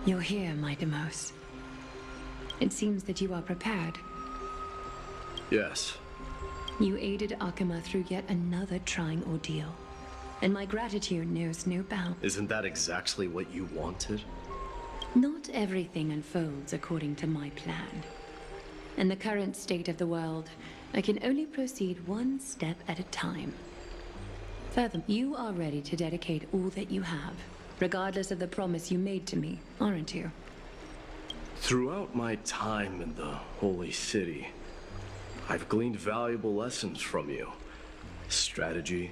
You're here, my Demos. It seems that you are prepared. Yes. You aided Akuma through yet another trying ordeal, and my gratitude knows no bounds. Isn't that exactly what you wanted? Not everything unfolds according to my plan. In the current state of the world, I can only proceed one step at a time. Further, you are ready to dedicate all that you have, regardless of the promise you made to me, aren't you? Throughout my time in the Holy City, I've gleaned valuable lessons from you. Strategy,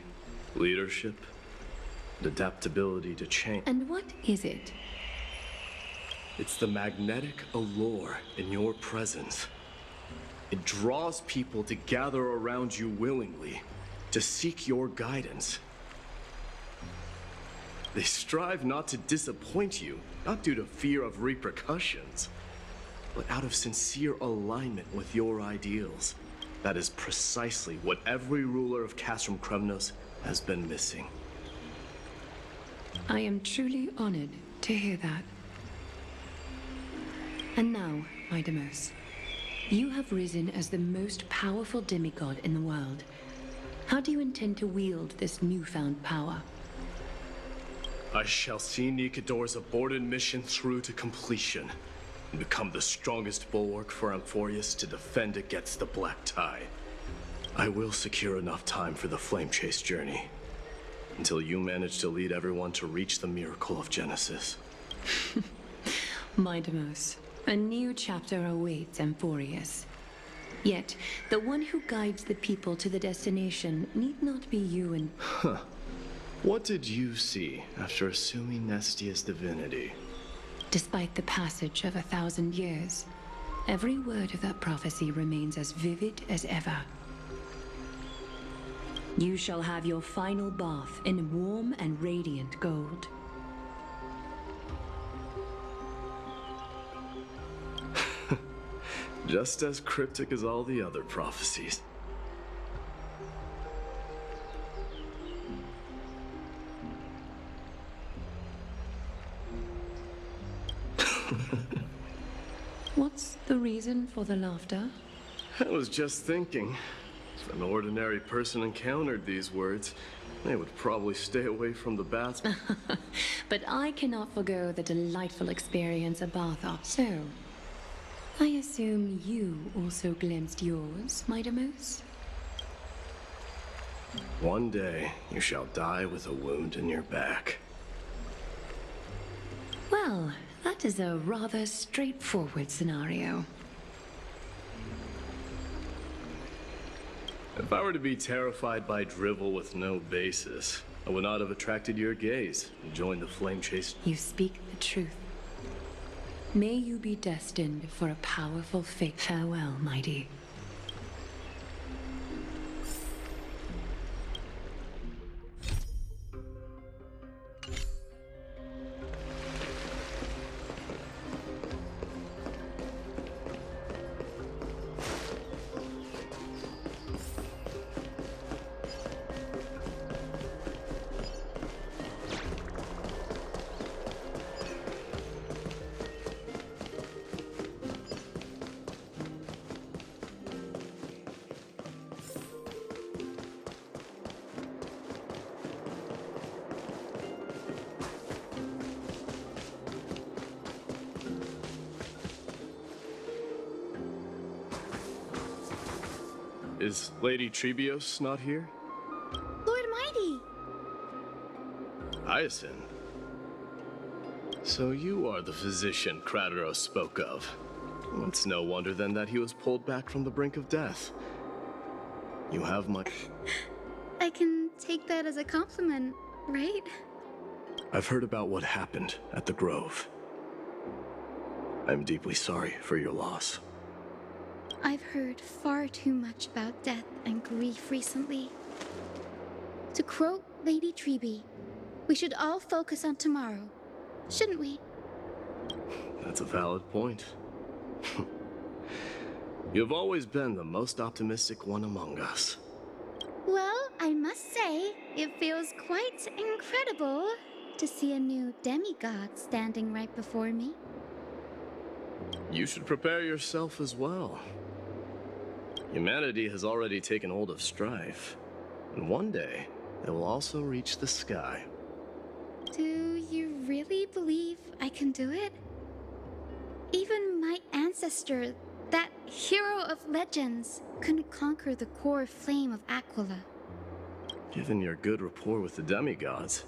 leadership, and adaptability to change. And what is it? It's the magnetic allure in your presence. It draws people to gather around you willingly, to seek your guidance. They strive not to disappoint you, not due to fear of repercussions, but out of sincere alignment with your ideals. That is precisely what every ruler of Castrum Kremnos has been missing. I am truly honored to hear that. And now, my Demos, you have risen as the most powerful demigod in the world. How do you intend to wield this newfound power? I shall see Nikador's aborted mission through to completion, and become the strongest bulwark for Amphorius to defend against the Black Tide. I will secure enough time for the Flame Chase journey, until you manage to lead everyone to reach the miracle of Genesis. My Demos, a new chapter awaits Amphorius. Yet, the one who guides the people to the destination need not be you and... What did you see after assuming Nestia's divinity? Despite the passage of 1,000 years, every word of that prophecy remains as vivid as ever. You shall have your final bath in warm and radiant gold. Just as cryptic as all the other prophecies. What's the reason for the laughter? I was just thinking, if an ordinary person encountered these words, they would probably stay away from the bath. But I cannot forgo the delightful experience a bath offers. So, I assume you also glimpsed yours, my Demos? One day, you shall die with a wound in your back. Well, that is a rather straightforward scenario. If I were to be terrified by drivel with no basis, I would not have attracted your gaze and joined the Flame Chase. You speak the truth. May you be destined for a powerful fate. Farewell, mighty. Is Lady Trebios not here? Lord Mighty! Hyacinth. So you are the physician Krateros spoke of. It's no wonder then that he was pulled back from the brink of death. You have my... I can take that as a compliment, right? I've heard about what happened at the Grove. I'm deeply sorry for your loss. I've heard far too much about death and grief recently. To quote Lady Treby, we should all focus on tomorrow, shouldn't we? That's a valid point. You've always been the most optimistic one among us. Well, I must say, it feels quite incredible to see a new demigod standing right before me. You should prepare yourself as well. Humanity has already taken hold of strife, and one day, it will also reach the sky. Do you really believe I can do it? Even my ancestor, that hero of legends, couldn't conquer the core flame of Aquila. Given your good rapport with the demigods,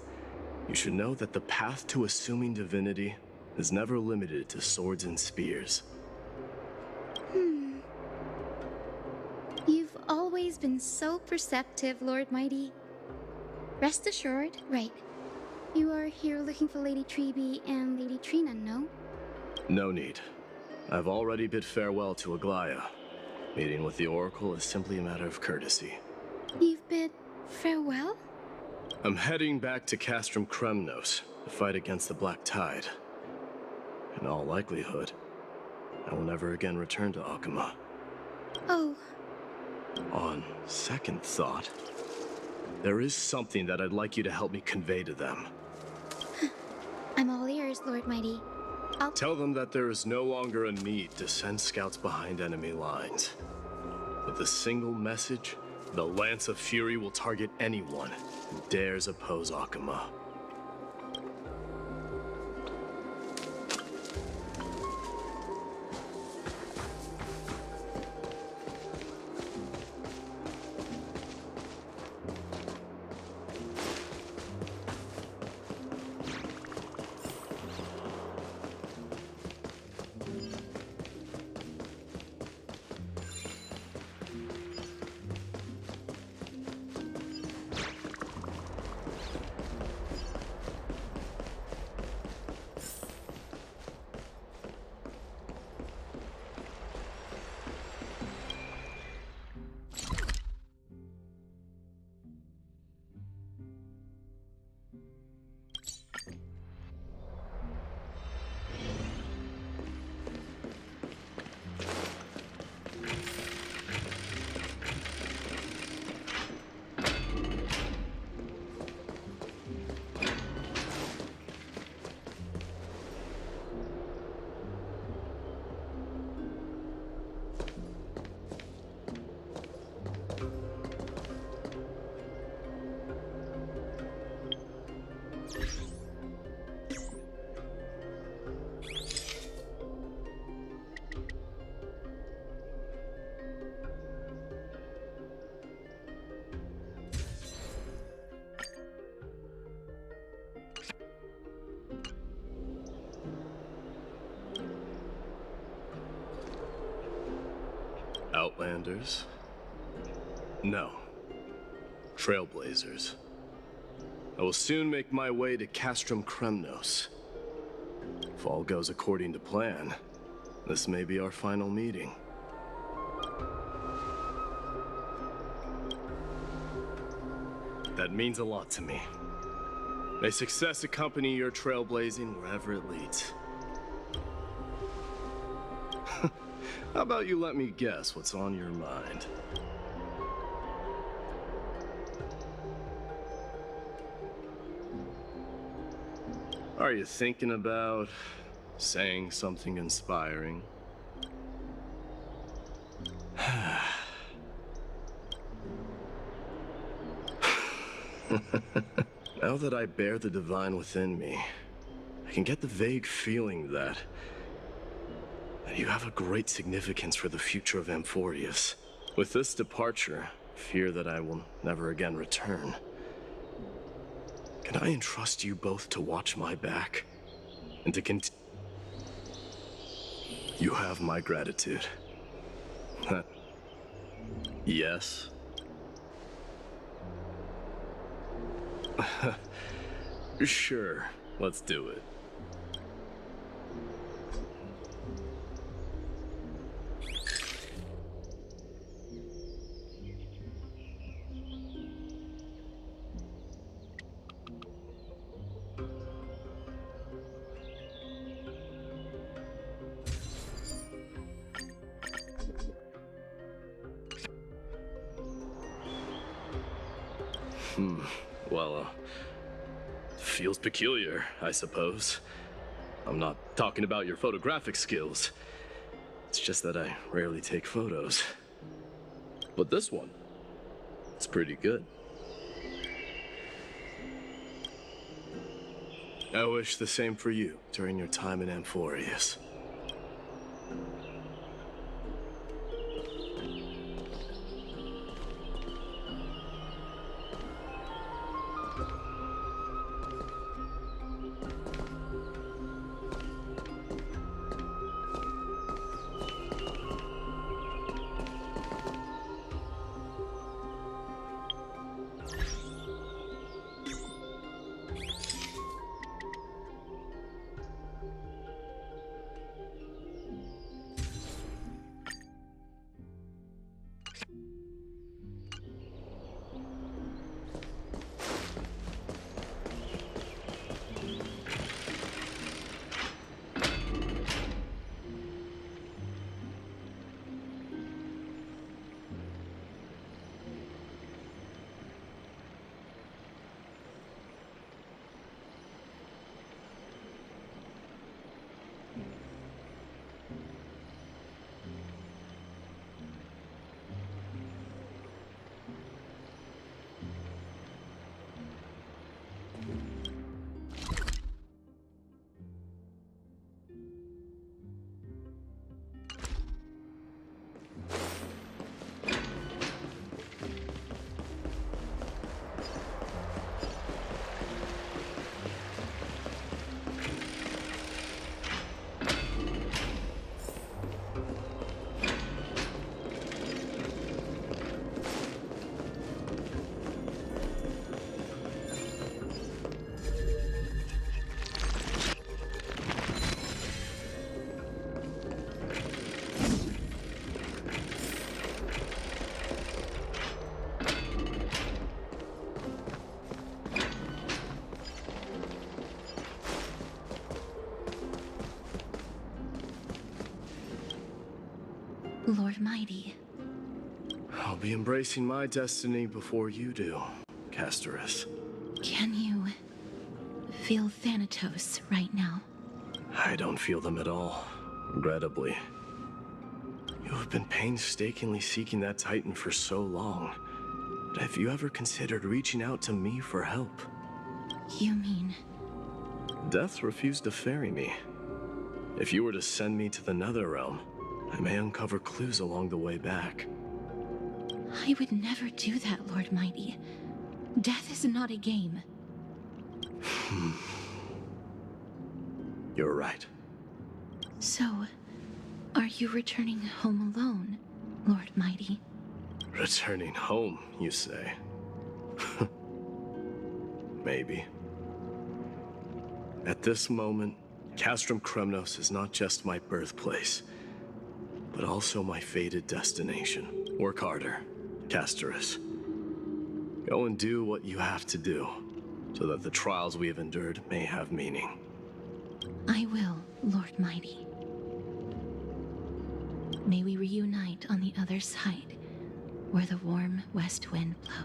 you should know that the path to assuming divinity is never limited to swords and spears. You've always been so perceptive, Lord Mighty. Rest assured, right. You are here looking for Lady Treby and Lady Trina, no? No need. I've already bid farewell to Aglaya. Meeting with the Oracle is simply a matter of courtesy. You've bid farewell? I'm heading back to Castrum Kremnos to fight against the Black Tide. In all likelihood, I will never again return to Akuma. Oh. On second thought, there is something that I'd like you to help me convey to them. I'm all ears, Lord Mighty. I'll Tell them that there is no longer a need to send scouts behind enemy lines. With a single message, the Lance of Fury will target anyone who dares oppose Akuma. Outlanders? No. Trailblazers. I will soon make my way to Castrum Kremnos. If all goes according to plan, this may be our final meeting. That means a lot to me. May success accompany your trailblazing wherever it leads. How about you let me guess what's on your mind? Are you thinking about saying something inspiring? Now that I bear the divine within me, I can get the vague feeling that you have a great significance for the future of Amphorius. With this departure, fear that I will never again return. Can I entrust you both to watch my back? And to You have my gratitude. Yes? Sure, let's do it. Well, feels peculiar, I suppose. I'm not talking about your photographic skills. It's just that I rarely take photos. But this one, it's pretty good. I wish the same for you during your time in Amphorius. Lord Mighty. I'll be embracing my destiny before you do, Castorus. Can you feel Thanatos right now? I don't feel them at all, regrettably. You have been painstakingly seeking that Titan for so long. But have you ever considered reaching out to me for help? You mean... Death refused to ferry me. If you were to send me to the Netherrealm, I may uncover clues along the way back. I would never do that, Lord Mighty. Death is not a game. You're right. So, are you returning home alone, Lord Mighty? Returning home, you say? Maybe. At this moment, Castrum Kremnos is not just my birthplace, but also my fated destination. Work harder, Castorus. Go and do what you have to do, so that the trials we have endured may have meaning. I will, Lord Mighty. May we reunite on the other side, where the warm west wind blows.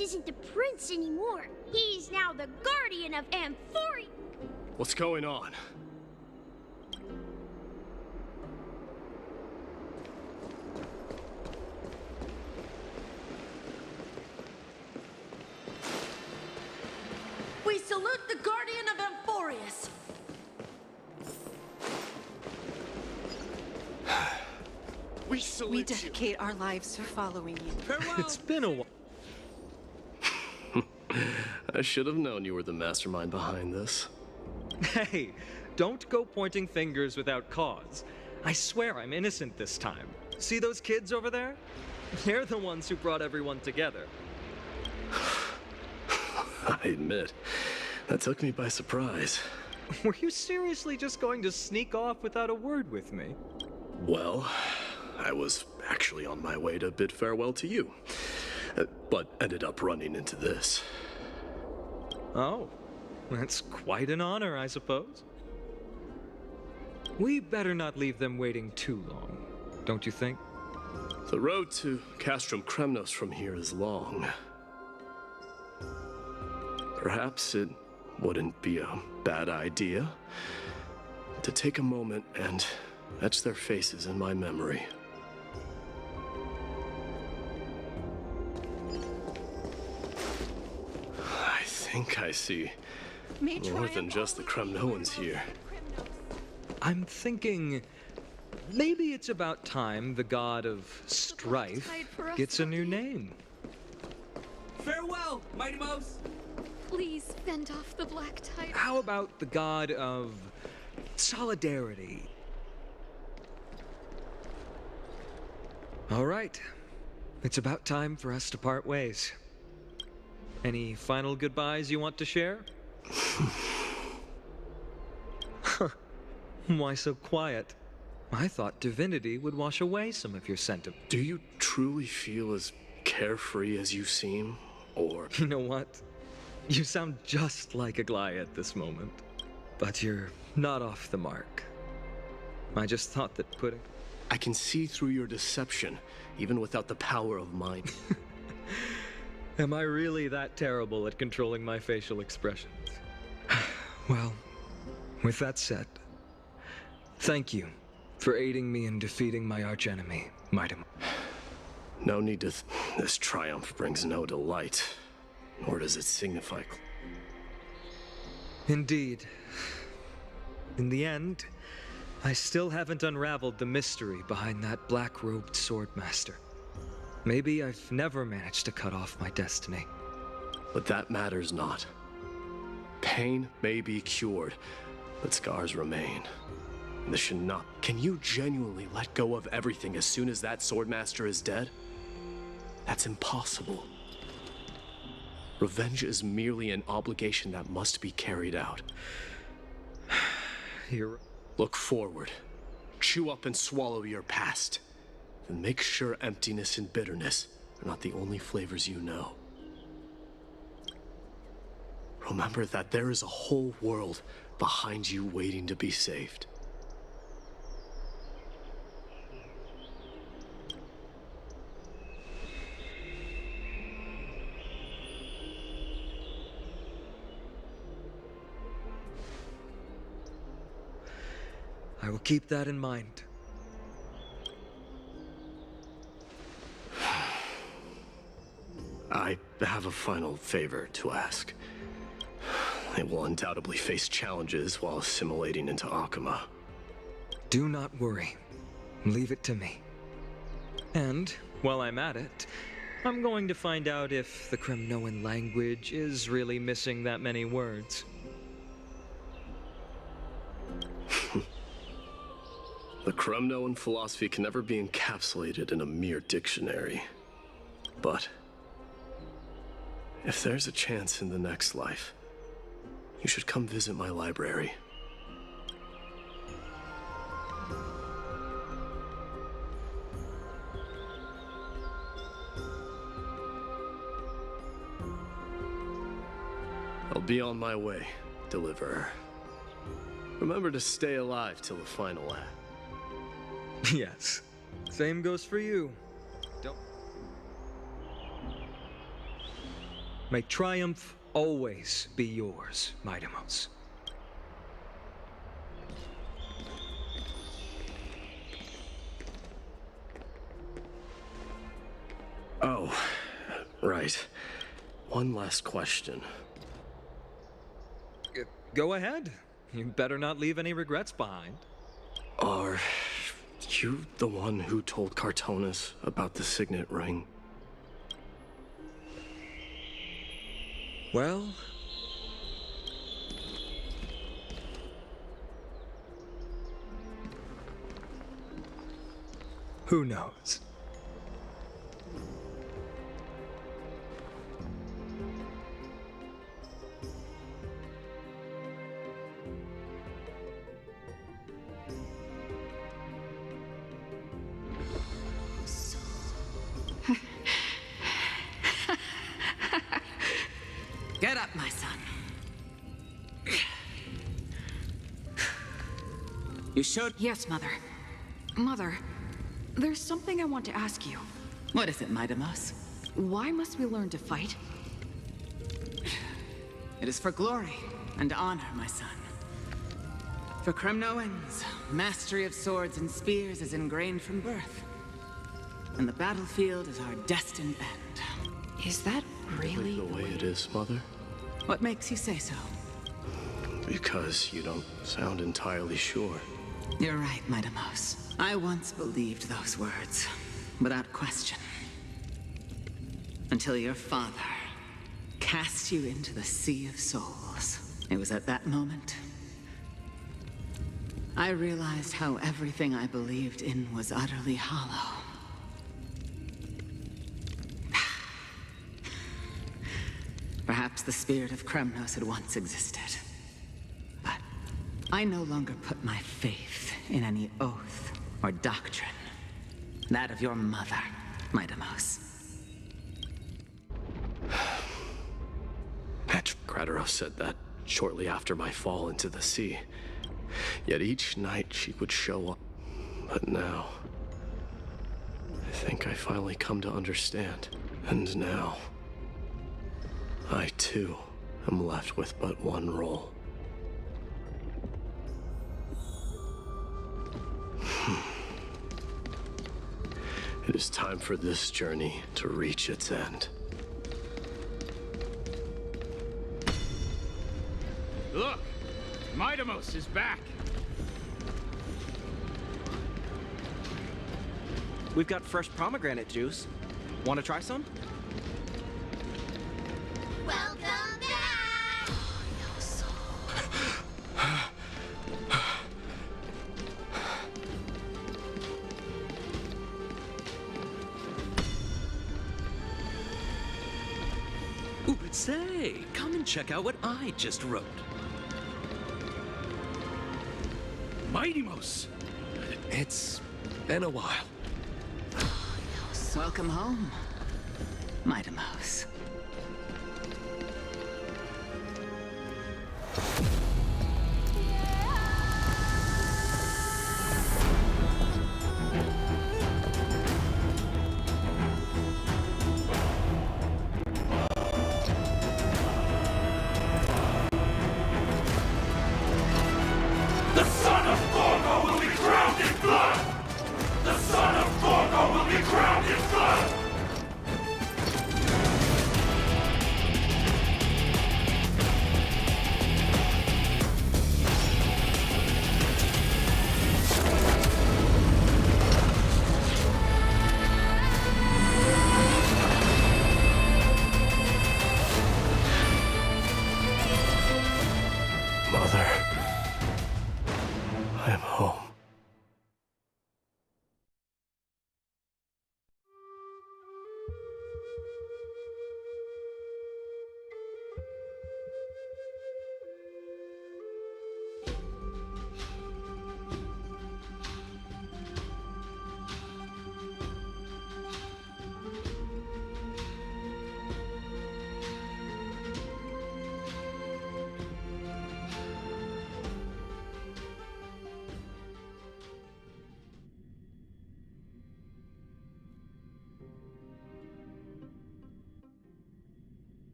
Isn't the prince anymore. He's now the guardian of Amphori. What's going on? We salute the guardian of Amphorius. We salute We dedicate our lives to following you. Farewell. It's been a while. I should have known you were the mastermind behind this. Hey, don't go pointing fingers without cause. I swear I'm innocent this time. See those kids over there? They're the ones who brought everyone together. I admit, that took me by surprise. Were you seriously just going to sneak off without a word with me? Well, I was actually on my way to bid farewell to you, but ended up running into this. Oh, that's quite an honor, I suppose. We better not leave them waiting too long, don't you think? The road to Castrum Kremnos from here is long. Perhaps it wouldn't be a bad idea to take a moment and etch their faces in my memory. I think I see more than just the Kremnoans here. I'm thinking maybe it's about time the god of strife gets a new name. Farewell, Mighty Mouse! Please fend off the black tide. How about the god of solidarity? All right, it's about time for us to part ways. Any final goodbyes you want to share? Why so quiet? I thought divinity would wash away some of your sentiment. Do you truly feel as carefree as you seem, or... You know what? You sound just like a Gly at this moment. But you're not off the mark. I just thought that putting... I can see through your deception, even without the power of mind. Am I really that terrible at controlling my facial expressions? Well, with that said, thank you for aiding me in defeating my archenemy, Mighty. No need to... This triumph brings no delight, nor does it signify... Indeed. In the end, I still haven't unraveled the mystery behind that black-robed swordmaster. Maybe I've never managed to cut off my destiny. But that matters not. Pain may be cured, but scars remain. This should not... Can you genuinely let go of everything as soon as that swordmaster is dead? That's impossible. Revenge is merely an obligation that must be carried out. Look forward. Chew up and swallow your past. And make sure emptiness and bitterness are not the only flavors you know. Remember that there is a whole world behind you waiting to be saved. I will keep that in mind. I have a final favor to ask. They will undoubtedly face challenges while assimilating into Akama. Do not worry. Leave it to me. And, while I'm at it, I'm going to find out if the Kremnoan language is really missing that many words. The Kremnoan philosophy can never be encapsulated in a mere dictionary. But if there's a chance in the next life, you should come visit my library. I'll be on my way, Deliverer. Remember to stay alive till the final act. Yes. Same goes for you. Don't... May triumph always be yours, Mighty Mouse. Oh, right. One last question. Go ahead. You better not leave any regrets behind. Are you the one who told Cartonis about the signet ring? Well... who knows? up, my son. You showed... Yes, Mother. Mother, there's something I want to ask you. What is it, Midamos? Why must we learn to fight? It is for glory and honor, my son. For Kremnoans, mastery of swords and spears is ingrained from birth. And the battlefield is our destined end. Is that really the way it is, Mother? What makes you say so? Because you don't sound entirely sure. You're right, Midamos. I once believed those words, without question. Until your father cast you into the Sea of Souls. It was at that moment I realized how everything I believed in was utterly hollow. Perhaps the spirit of Kremnos had once existed. But I no longer put my faith in any oath or doctrine. That of your mother, Midamos. Kratos said that shortly after my fall into the sea. Yet each night she would show up. But now, I think I finally come to understand. And now, I too am left with but one role. It is time for this journey to reach its end. Look! Midamos is back! We've got fresh pomegranate juice. Want to try some? Welcome back! Ooh, but say, come and check out what I just wrote. Midamos! It's been a while. Welcome home, Midamos. Mother, I am home.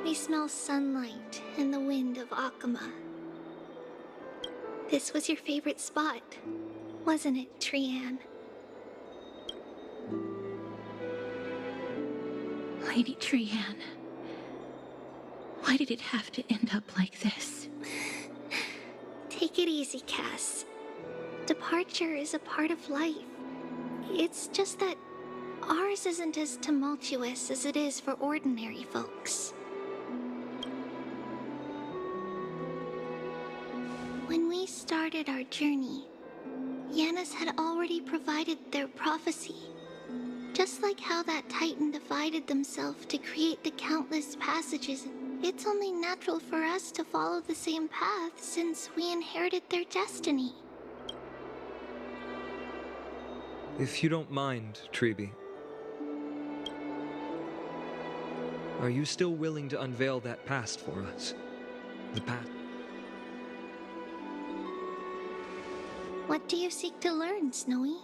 I smell sunlight and the wind of Akama. This was your favorite spot, wasn't it, Trianne? Lady Trianne, why did it have to end up like this? Take it easy, Cass. Departure is a part of life. It's just that ours isn't as tumultuous as it is for ordinary folks. When we started our journey, Yanis had already provided their prophecy. Just like how that Titan divided themselves to create the countless passages it's only natural for us to follow the same path since we inherited their destiny. If you don't mind, Treeby, are you still willing to unveil that past for us? The past? What do you seek to learn, Snowy?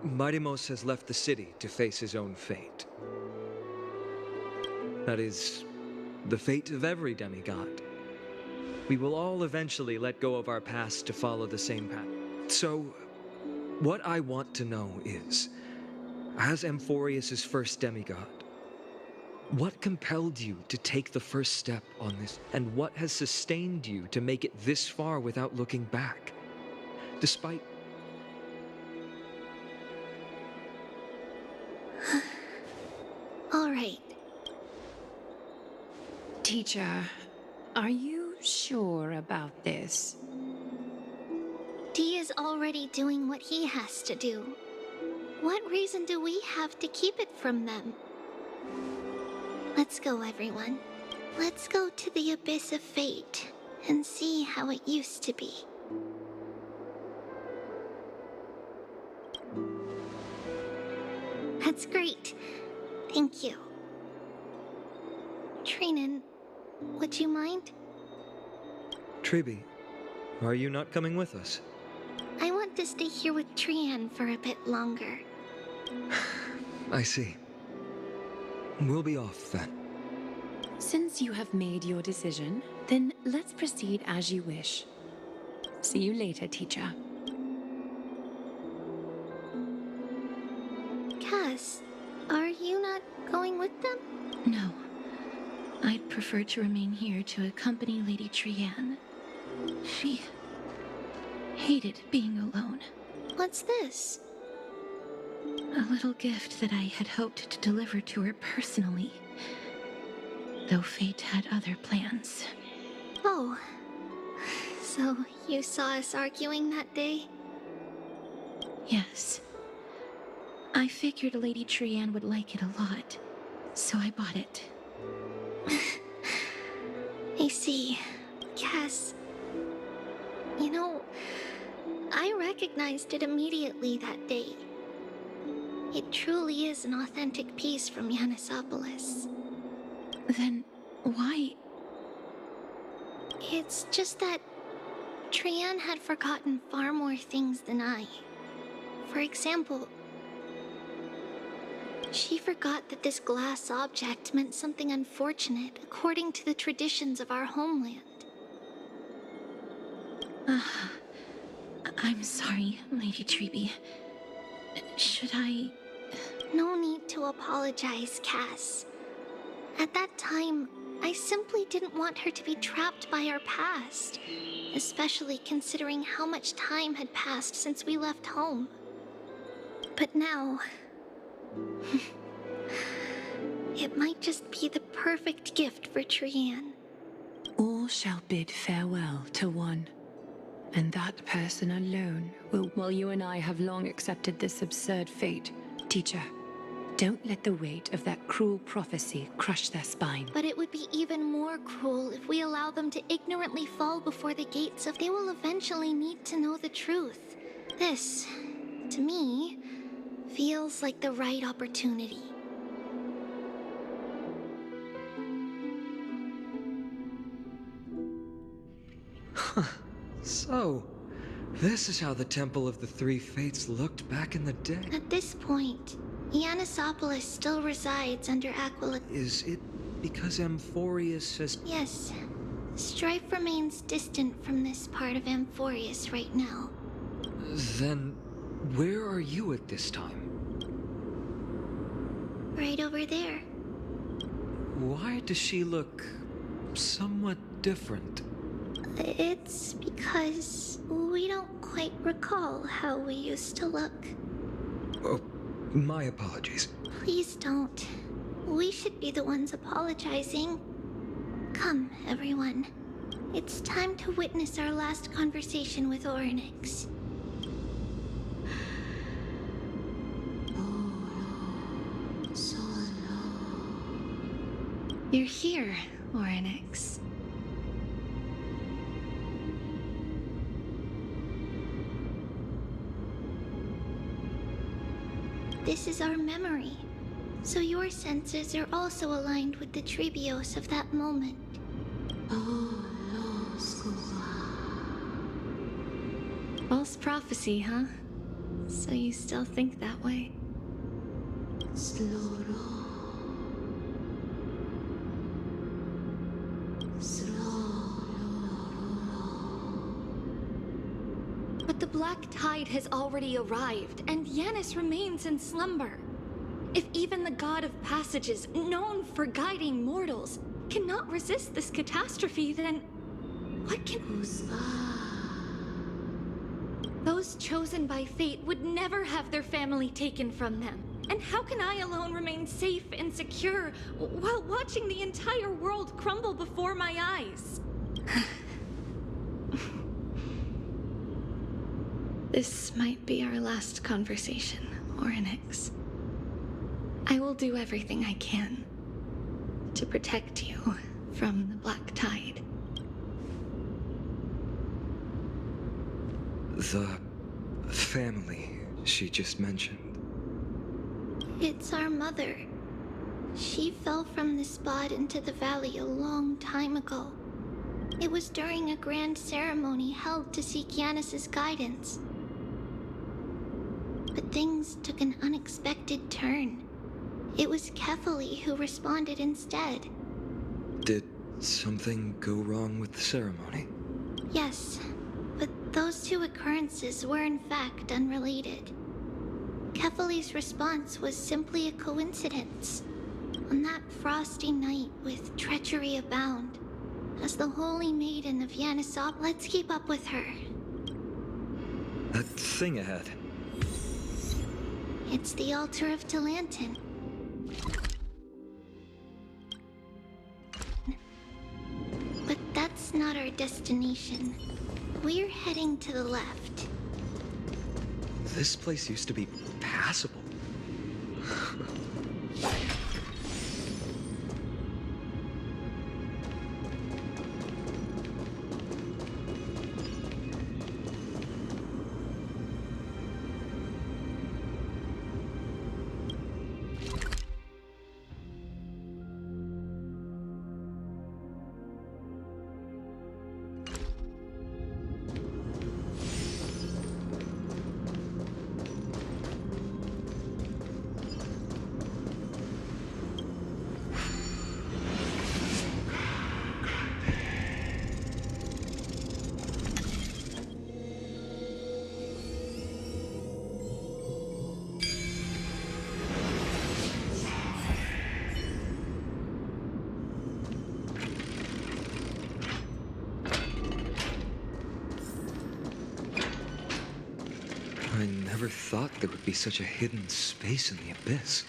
Mightimos has left the city to face his own fate. That is, the fate of every demigod. We will all eventually let go of our past to follow the same path. So, what I want to know is, as Amphorius' first demigod, what compelled you to take the first step on this, and what has sustained you to make it this far without looking back? Despite... All right. Teacher, are you sure about this? Dee is already doing what he has to do. What reason do we have to keep it from them? Let's go, everyone. Let's go to the abyss of fate and see how it used to be. That's great. Thank you. Trinan, would you mind? Treeby, are you not coming with us? I want to stay here with Trian for a bit longer. I see. We'll be off then. Since you have made your decision, then let's proceed as you wish. See you later, teacher. Cass, are you not going with them? No. I'd prefer to remain here to accompany Lady Trian. She hated being alone. What's this? A little gift that I had hoped to deliver to her personally, though fate had other plans. Oh, so you saw us arguing that day? Yes. I figured Lady Trian would like it a lot, so I bought it. I see. Cass, you know, I recognized it immediately that day. It truly is an authentic piece from Yanisopolis. Then why? It's just that Trian had forgotten far more things than I. For example, she forgot that this glass object meant something unfortunate according to the traditions of our homeland. I'm sorry, Lady Treeby. Should I... No need to apologize, Cass. At that time, I simply didn't want her to be trapped by our past, especially considering how much time had passed since we left home. But now... it might just be the perfect gift for Trian. All shall bid farewell to one, and that person alone will... While you and I have long accepted this absurd fate, teacher, don't let the weight of that cruel prophecy crush their spine. But it would be even more cruel if we allow them to ignorantly fall before the gates of... They will eventually need to know the truth. This, to me, feels like the right opportunity. So, this is how the Temple of the Three Fates looked back in the day. At this point, Yanisopolis still resides under Aquila. Is it because Amphorius has... Yes. Strife remains distant from this part of Amphorius right now. Then, where are you at this time? Right over there. Why does she look somewhat different? It's because we don't quite recall how we used to look. Oh, my apologies. Please don't. We should be the ones apologizing. Come, everyone. It's time to witness our last conversation with Orynyx. Soul. You're here, Oryx. This is our memory. So your senses are also aligned with the Trebios of that moment. False prophecy, huh? So you still think that way? But the Black Tide has already arrived, and Yanis remains in slumber. If even the God of Passages, known for guiding mortals, cannot resist this catastrophe, then what can... Those chosen by fate would never have their family taken from them. And how can I alone remain safe and secure while watching the entire world crumble before my eyes? This might be our last conversation, Oryx. I will do everything I can to protect you from the Black Tide. The family she just mentioned. It's our mother. She fell from the spot into the valley a long time ago. It was during a grand ceremony held to seek Yanis's guidance. But things took an unexpected turn. It was Kefali who responded instead. Did something go wrong with the ceremony? Yes, but those two occurrences were in fact unrelated. Kefali's response was simply a coincidence. On that frosty night with treachery abound, as the holy maiden of LeoSaputra, let's keep up with her. That thing ahead. It's the altar of Talantin. But that's not our destination. We're heading to the left. This place used to be passable. I never thought there would be such a hidden space in the abyss.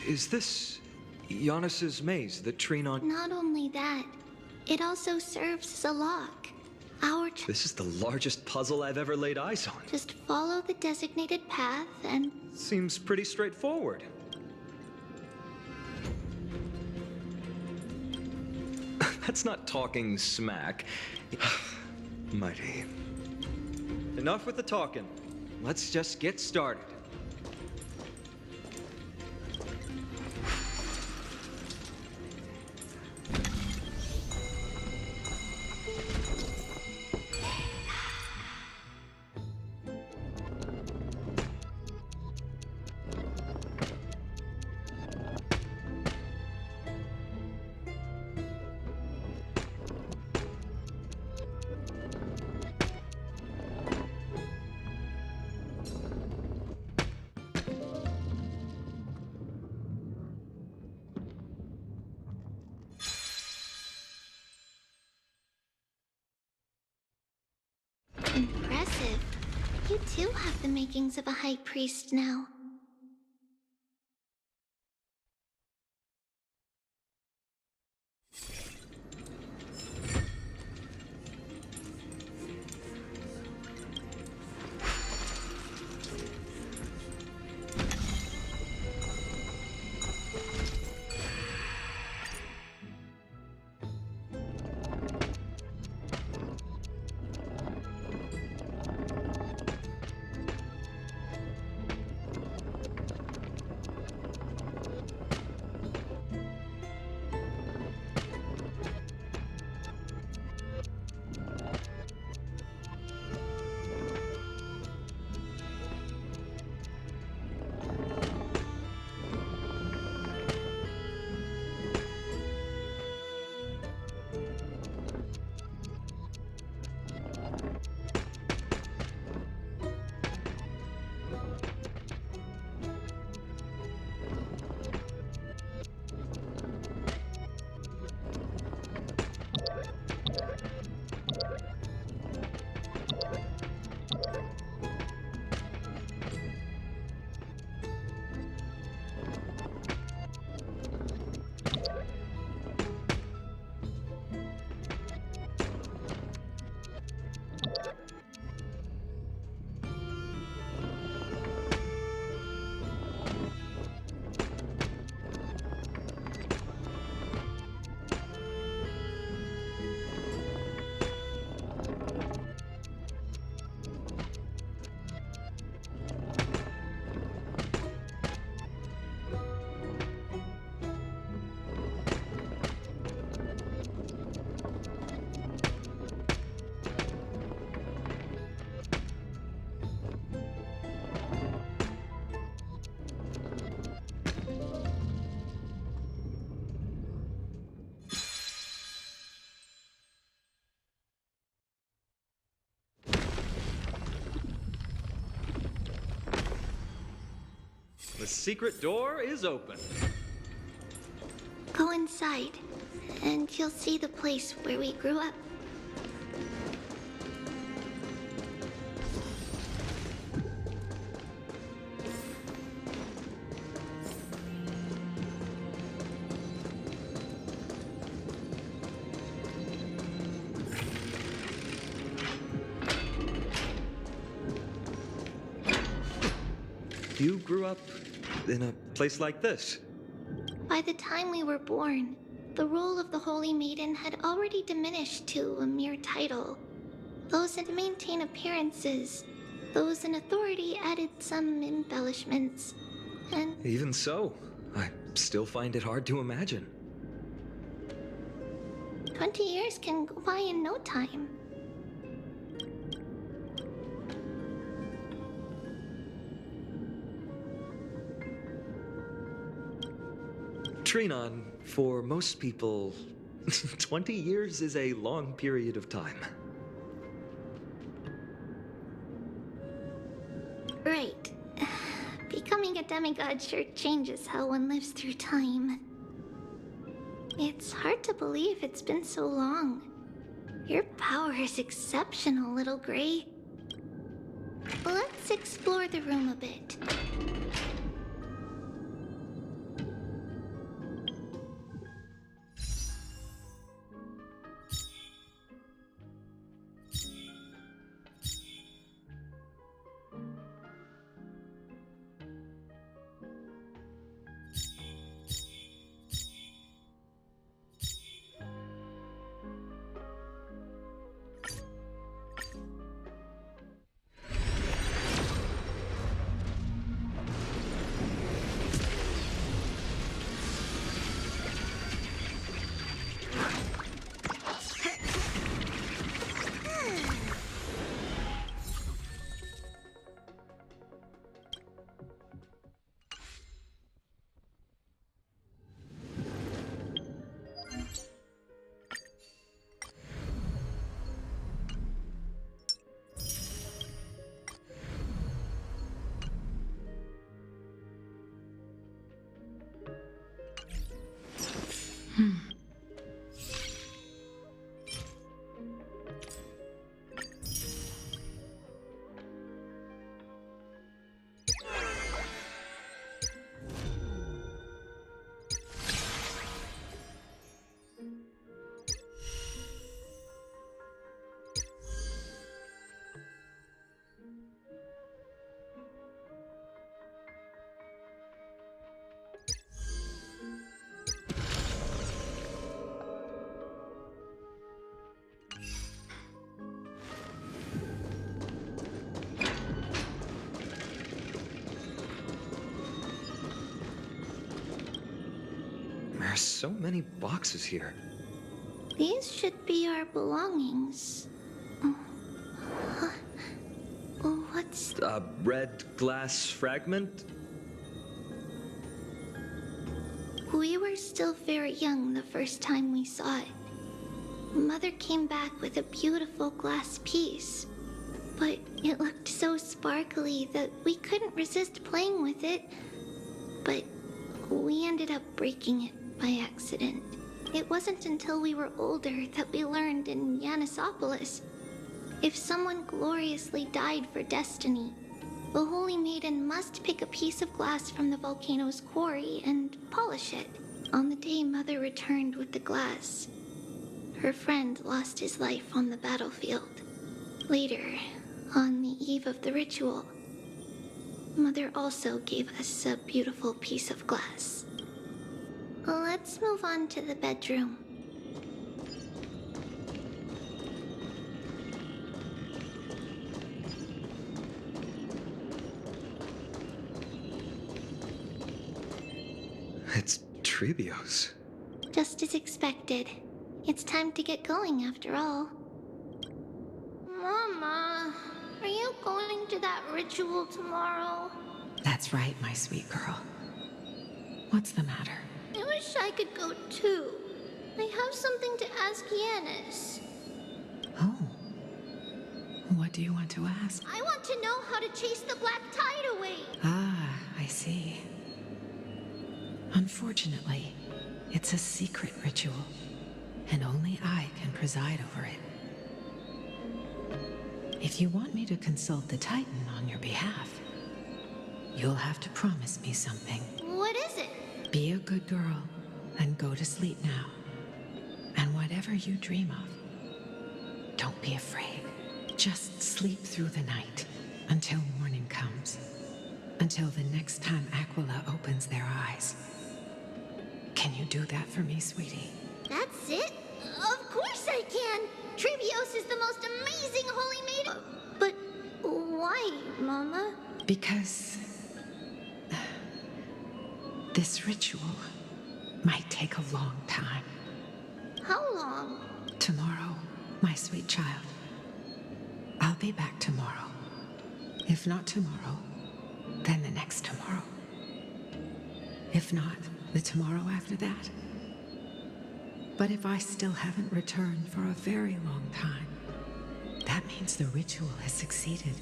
Is this Yanis's maze that Trinon... Not only that, it also serves as a lock. This is the largest puzzle I've ever laid eyes on. Just follow the designated path and... Seems pretty straightforward. That's not talking smack. Mighty. Enough with the talking. Let's just get started. Impressive. You too have the makings of a high priest now. The secret door is open. Go inside, and you'll see the place where we grew up. You grew up in a place like this? By the time we were born, the role of the Holy Maiden had already diminished to a mere title. Those that maintain appearances, those in authority added some embellishments, and... Even so, I still find it hard to imagine. 20 years can go by in no time. Trinon, for most people, 20 years is a long period of time. Right. Becoming a demigod sure changes how one lives through time. It's hard to believe it's been so long. Your power is exceptional, little Gray. Let's explore the room a bit. There's so many boxes here. These should be our belongings. What's... A red glass fragment? We were still very young the first time we saw it. Mother came back with a beautiful glass piece, but it looked so sparkly that we couldn't resist playing with it. But we ended up breaking it by accident. It wasn't until we were older that we learned in Yanisopolis, if someone gloriously died for destiny, the Holy Maiden must pick a piece of glass from the volcano's quarry and polish it. On the day Mother returned with the glass, her friend lost his life on the battlefield. Later, on the eve of the ritual, Mother also gave us a beautiful piece of glass. Let's move on to the bedroom. It's Tribio's. Just as expected. It's time to get going after all. Mama, are you going to that ritual tomorrow? That's right, my sweet girl. What's the matter? I wish I could go too. I have something to ask Yanis. Oh. What do you want to ask? I want to know how to chase the black tide away. Ah, I see. Unfortunately, it's a secret ritual, and only I can preside over it. If you want me to consult the Titan on your behalf, you'll have to promise me something. What is it? Be a good girl and go to sleep now. And whatever you dream of, don't be afraid. Just sleep through the night until morning comes. Until the next time Aquila opens their eyes. Can you do that for me, sweetie? That's it? Of course I can! Trebios is the most amazing holy maiden. But why, Mama? Because this ritual might take a long time. How long? Tomorrow, my sweet child. I'll be back tomorrow. If not tomorrow, then the next tomorrow. If not, the tomorrow after that. But if I still haven't returned for a very long time, that means the ritual has succeeded.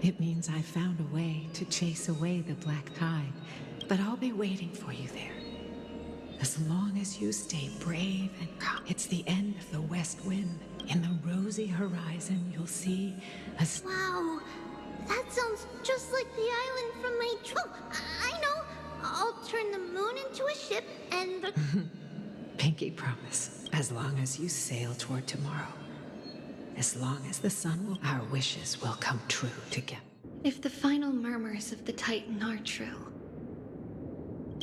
It means I found a way to chase away the black tide, but I'll be waiting for you there. As long as you stay brave and calm. It's the end of the west wind. In the rosy horizon, you'll see a... Wow, that sounds just like the island from my... Oh, I know! I'll turn the moon into a ship and the... Pinky promise. As long as you sail toward tomorrow. As long as the sun will... Our wishes will come true together. If the final murmurs of the Titan are true,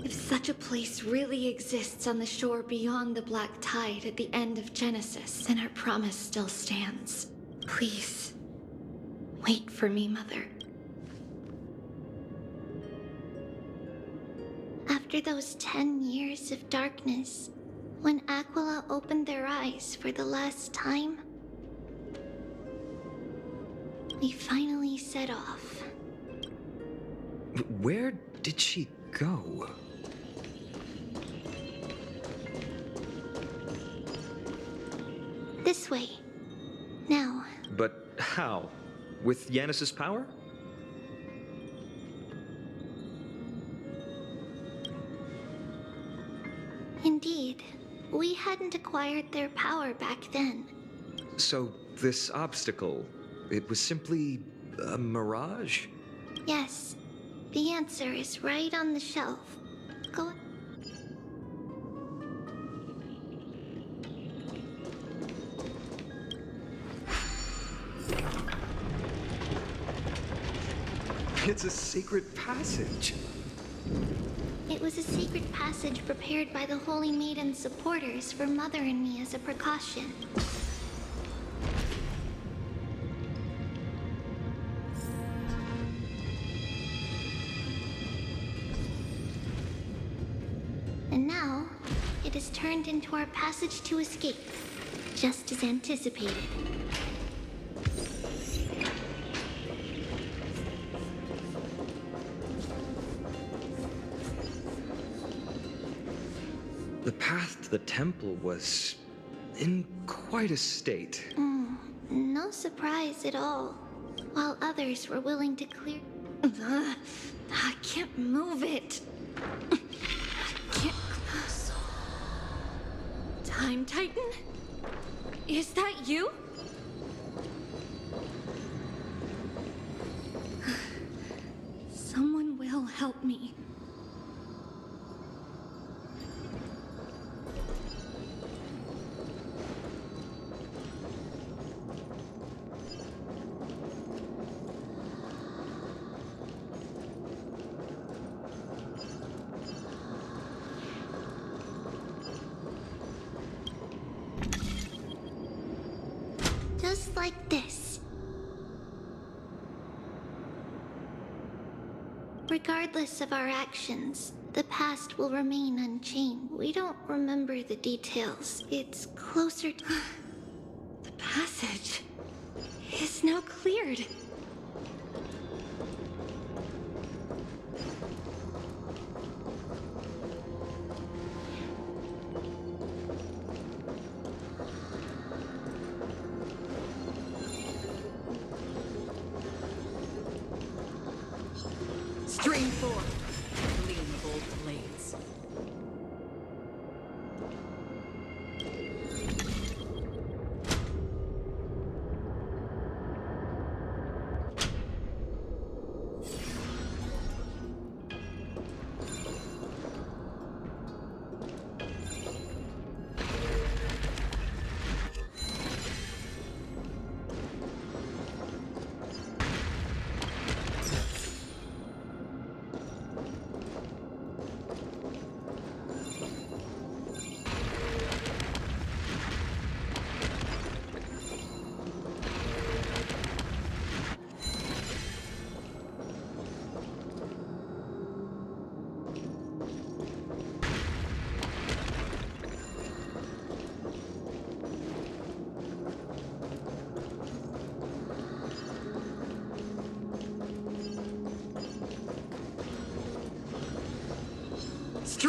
if such a place really exists on the shore beyond the black tide at the end of Genesis, then our promise still stands. Please, wait for me, Mother. After those 10 years of darkness, when Aquila opened their eyes for the last time, we finally set off. Where did she go? This way. Now. But how? With Yanis's power? Indeed. We hadn't acquired their power back then. So this obstacle, it was simply a mirage? Yes. The answer is right on the shelf. Go. It's a secret passage. It was a secret passage prepared by the Holy Maiden's supporters for Mother and me as a precaution. And now, it is turned into our passage to escape, just as anticipated. The path to the temple was in quite a state. No surprise at all. While others were willing to clear... I can't move it. I can't... Time Titan? Is that you? Someone will help me. Just like this. Regardless of our actions, the past will remain unchanged. We don't remember the details. It's closer to... The passage is now cleared. Stream forth, gleam of old blade.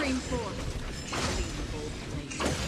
Supreme Force. Leave the bold place.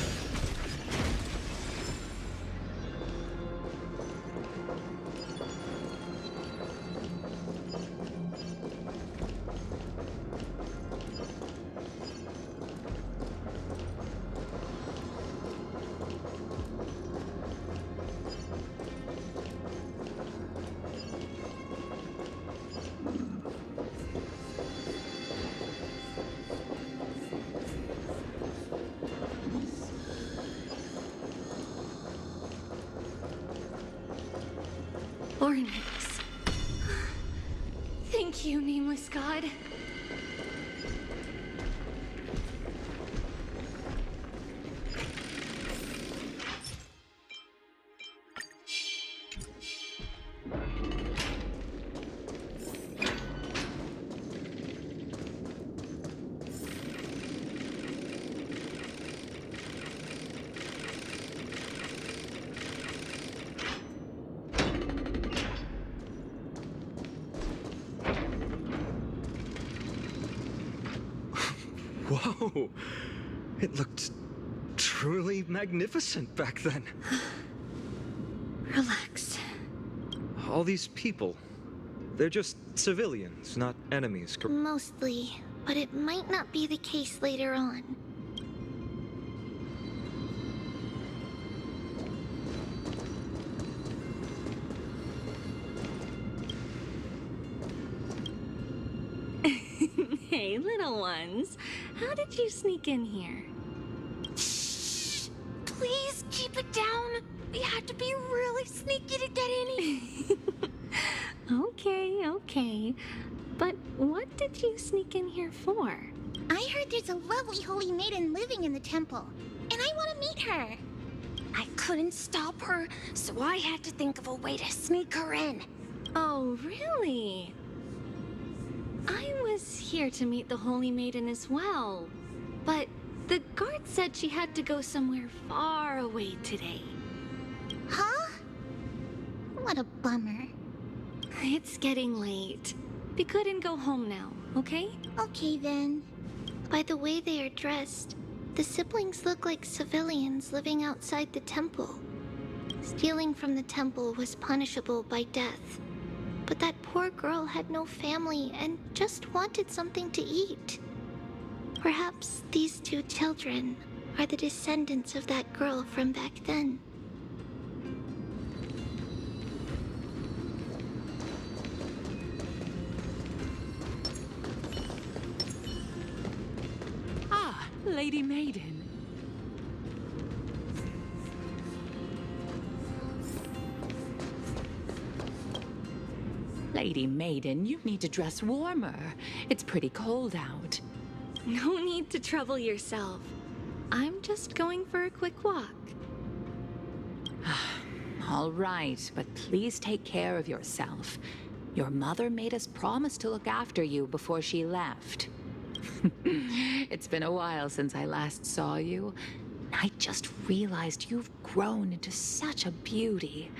Ornaments. Thank you, nameless god. Whoa! It looked truly magnificent back then. Relax. All these people, they're just civilians, not enemies. Mostly, but it might not be the case later on. Hey, little ones. How did you sneak in here? Shh! Please keep it down. We had to be really sneaky to get in. Okay. But what did you sneak in here for? I heard there's a lovely holy maiden living in the temple, and I want to meet her. I couldn't stop her, so I had to think of a way to sneak her in. Oh, really? I was here to meet the Holy Maiden as well, but the guard said she had to go somewhere far away today. Huh? What a bummer. It's getting late. We couldn't go home now, okay? Okay then. By the way they are dressed, the siblings look like civilians living outside the temple. Stealing from the temple was punishable by death. But that poor girl had no family and just wanted something to eat. Perhaps these two children are the descendants of that girl from back then. Ah, Lady Maiden. Lady Maiden, you need to dress warmer. It's pretty cold out. No need to trouble yourself. I'm just going for a quick walk. All right, but please take care of yourself. Your mother made us promise to look after you before she left. It's been a while since I last saw you. I just realized you've grown into such a beauty.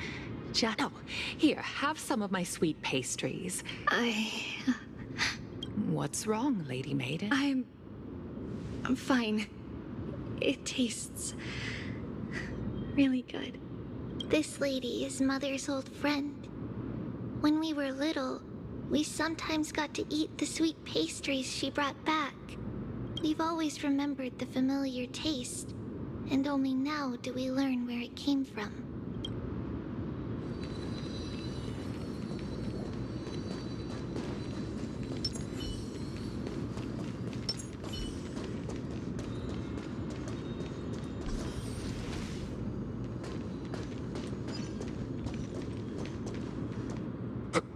Oh, here, have some of my sweet pastries. What's wrong, Lady Maiden? I'm fine. It tastes really good. This lady is Mother's old friend. When we were little, we sometimes got to eat the sweet pastries she brought back. We've always remembered the familiar taste, and only now do we learn where it came from.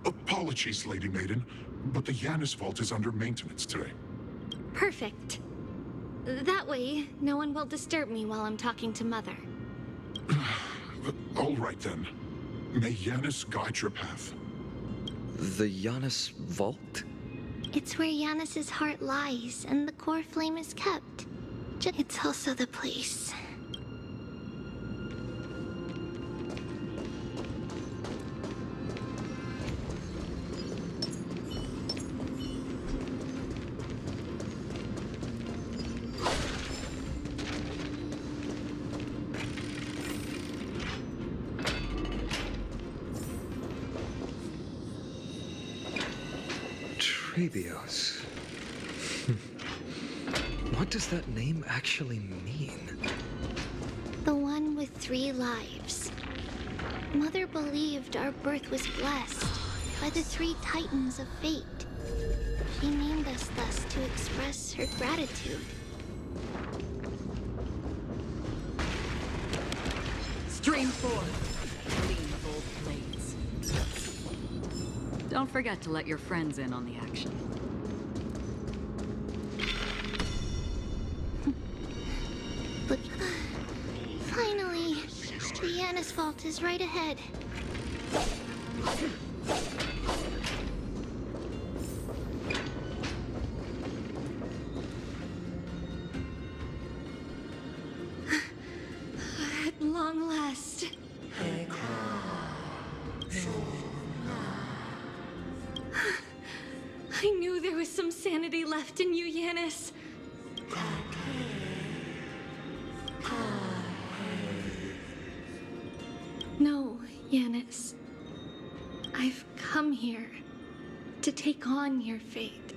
Apologies, Lady Maiden, but the Yanis vault is under maintenance today. Perfect. That way, no one will disturb me while I'm talking to Mother. All right then. May Yanis guide your path. The Yanis vault? It's where Yanis's heart lies and the core flame is kept. It's also the place. Trebios. What does that name actually mean? The one with 3 lives. Mother believed our birth was blessed by the 3 titans of fate. She named us thus to express her gratitude. Stream 4. Clean both blades. Don't forget to let your friends in on the action. But finally, the Yanis vault is right ahead. At long last. I knew there was some sanity left in you, Yanis. No, Yanis. I've come here to take on your fate.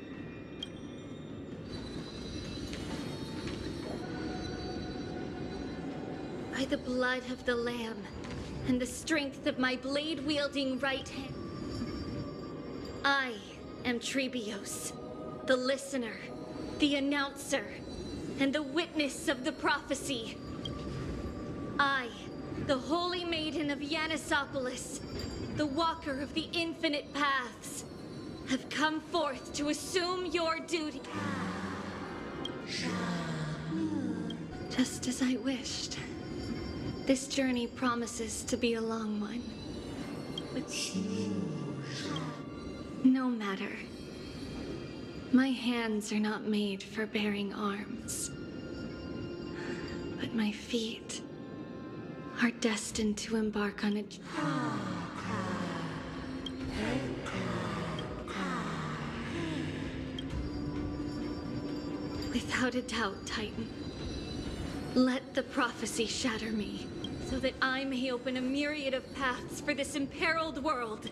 By the blood of the Lamb and the strength of my blade-wielding right hand, I am Trebios, the listener, the announcer, and the witness of the prophecy. I, the Holy Maiden of Yanisopolis, the walker of the infinite paths, have come forth to assume your duty. Just as I wished. This journey promises to be a long one. No matter. My hands are not made for bearing arms. But my feet are destined to embark on a... Without a doubt, Titan. Let the prophecy shatter me, so that I may open a myriad of paths for this imperiled world.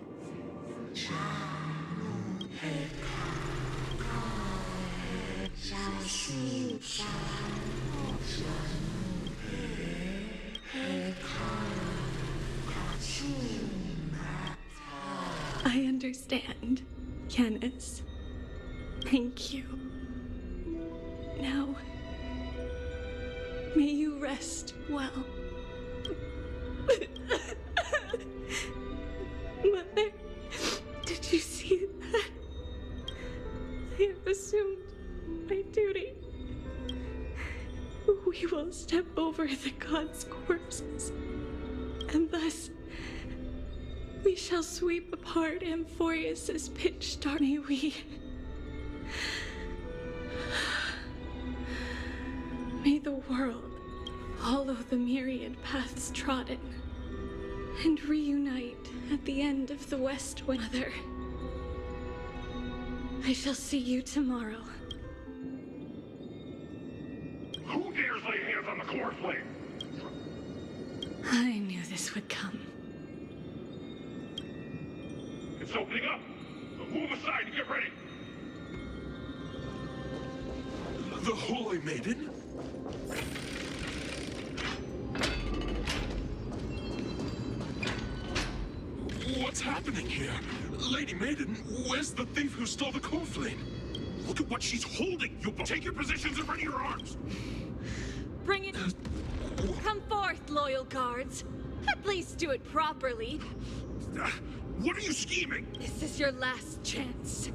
I understand, Yanis. Thank you. Now, may you rest well. Mother, did you see that? I have assumed my duty. We will step over the gods' corpses, and thus we shall sweep apart Amphorius's pitch dark. May we... May the world follow the myriad paths trodden and reunite at the end of the West Wind. Mother, I shall see you tomorrow. Who dares lay hands on the core flame? I knew this would come. It's opening up. Move aside and get ready. The Holy Maiden? What's happening here? Lady Maiden, where's the thief who stole the core flame? Look at what she's holding! You take your positions and ready your arms! Bring it... Come forth, loyal guards. At least do it properly. What are you scheming? This is your last chance.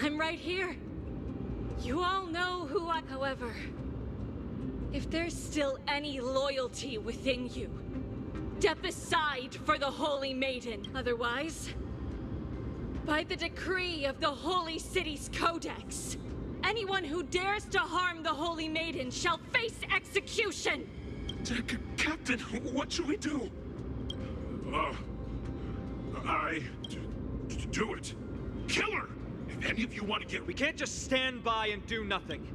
I'm right here. You all know who I... However, if there's still any loyalty within you, step aside for the Holy Maiden. Otherwise, by the decree of the Holy City's Codex, anyone who dares to harm the Holy Maiden shall face execution! Captain, what should we do? Do it. Kill her! If any of you want to get... We can't just stand by and do nothing.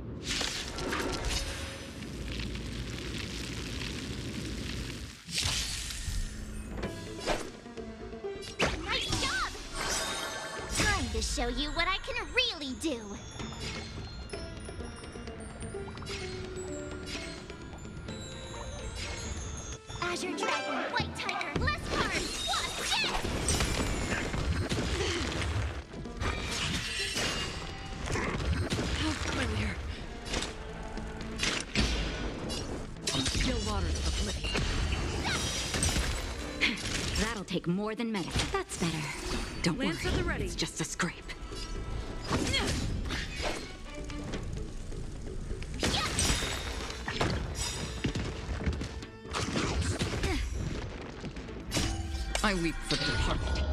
Nice job! Time to show you what I can really really do. Azure Dragon, White Tiger, less cards, watch it! How familiar. Still waters of oblivion. That'll take more than medicine. That's better. Don't Lance worry. at the ready. It's just a scrape. I weep for the departed.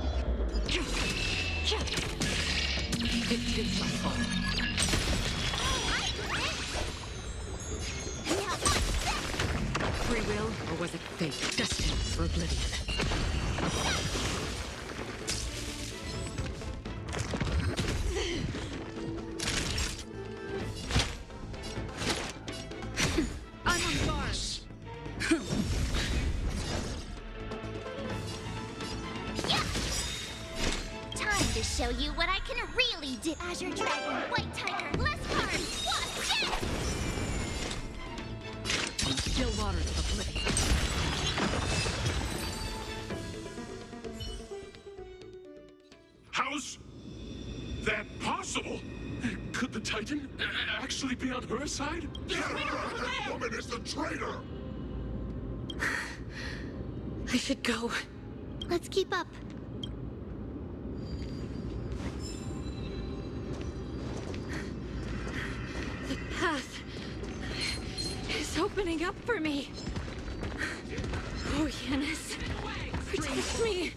It did not fall. Free will, or was it fate destined for oblivion? I'm on guard. Time to show you what I can really do. Azure Dragon, White Tiger, less cards, watch it! Still waters of oblivion. How's that possible? Could the Titan actually be on her side? That woman is the traitor! I should go. Let's keep up. The path is opening up for me. Oh, Yanis, protect me.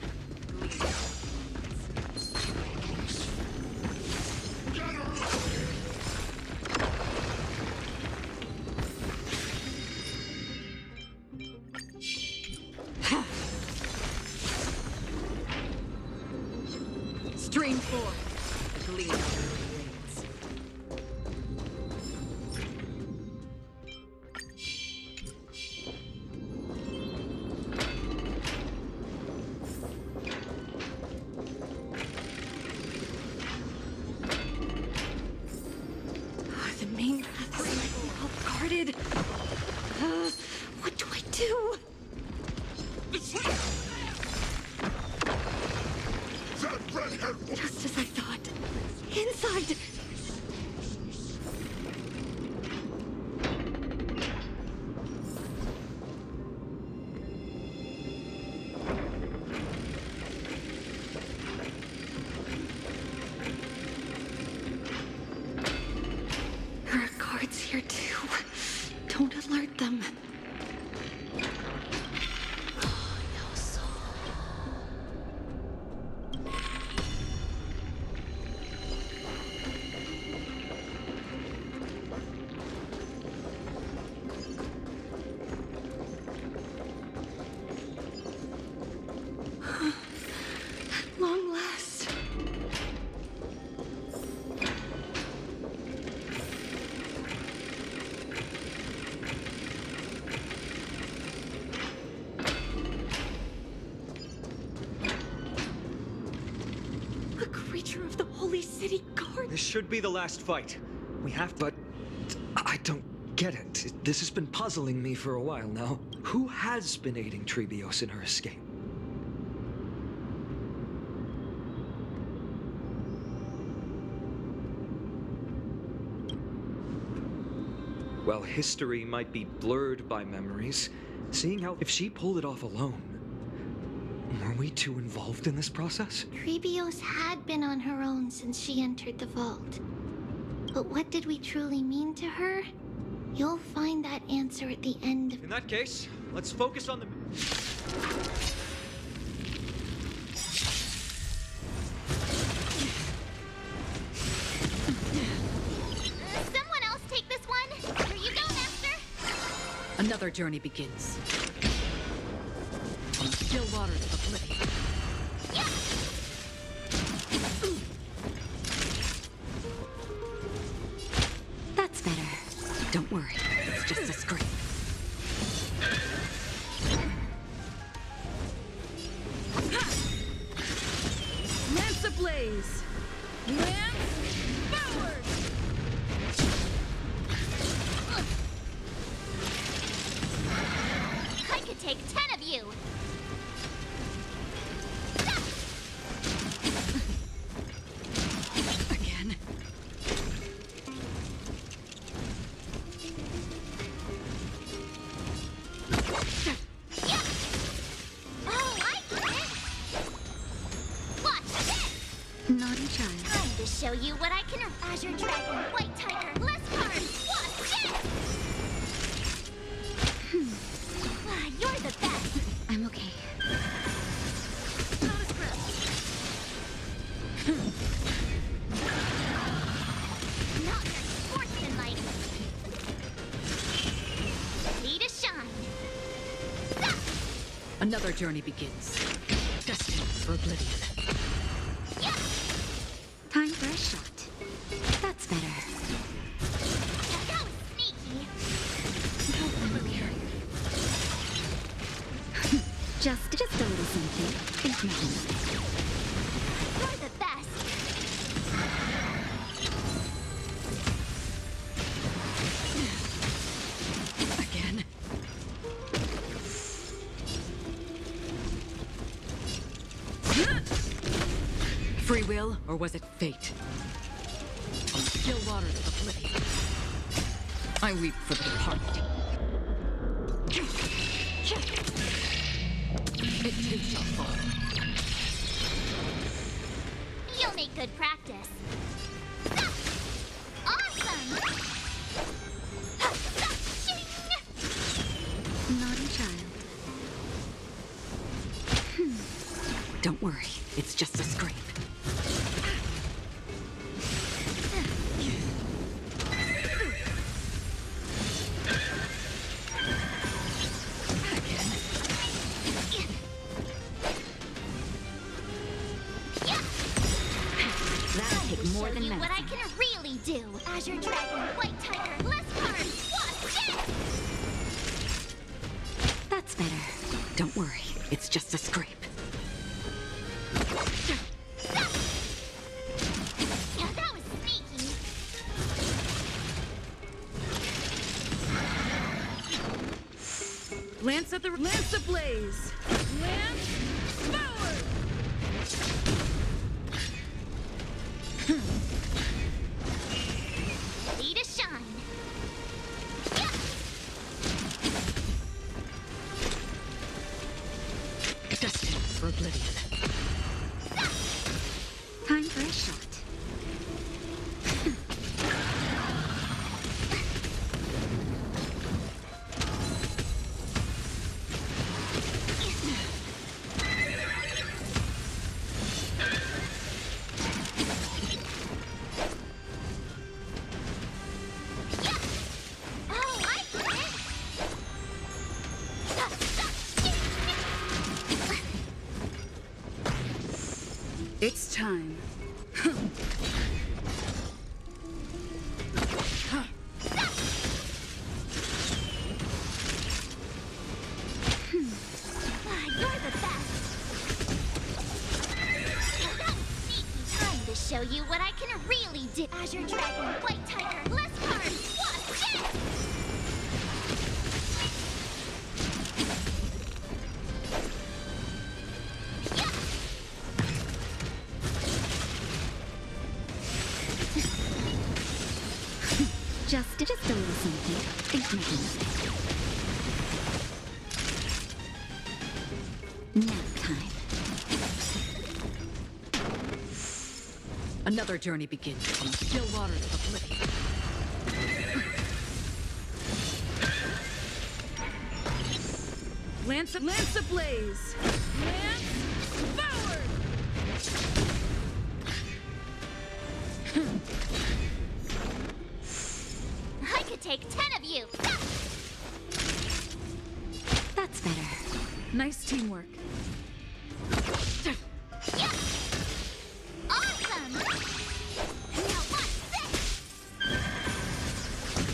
Stream 4. Gleam blades. The main path is slightly off-guarded. What do I do? That redhead woman! Just as I thought. Inside! There are guards here too. Don't alert them. At long last. A creature of the Holy City Guard. This should be the last fight. We have to... But I don't get it. This has been puzzling me for a while now. Who has been aiding Trebios in her escape? Well, history might be blurred by memories. Seeing how if she pulled it off alone, were we too involved in this process? Trebios had been on her own since she entered the vault. But what did we truly mean to her? You'll find that answer at the end of... In that case, let's focus on the... Someone else take this one? Here you go, Master! Another journey begins. Still waters of oblivion. That's better. Don't worry. It's just a scrape. Lance ablaze! Lance, boom! Naughty child. Time to show you what I can. Azure Dragon, White Tiger, less cards. Watch this! You're the best. I'm okay. Not your sportsmanlike. Need a shine. Another journey begins. Destined for oblivion. Time for a shot. That's better. That was sneaky. Just a little something. Think nothing. You're the best. Again. Free will, or was it fate? On still waters of oblivion, I weep for the departed. It too shall fall. You'll make good practice. Awesome! Naughty child. Don't worry, it's just a scrape. More than you what I medicine. can really do. Azure Dragon, White Tiger, less cards. Watch this! That's better. Don't worry, it's just a scrape. Yeah, that was sneaky. Lance ablaze. Lance forward. Ready to shine. Destined for oblivion. Time for a shot. Oh, I get it. It's time. You're the best. Yeah, that was sneaky. Time to show you what I can really do. Azure Dragon, White Tiger, less cards. Watch this! Just a little something. Think nothing of it. Nap time. Another journey begins on the still waters of oblivion. Lance ablaze. Lance forward. I could take 10 of you. That's better. Nice teamwork. Awesome! Now watch this!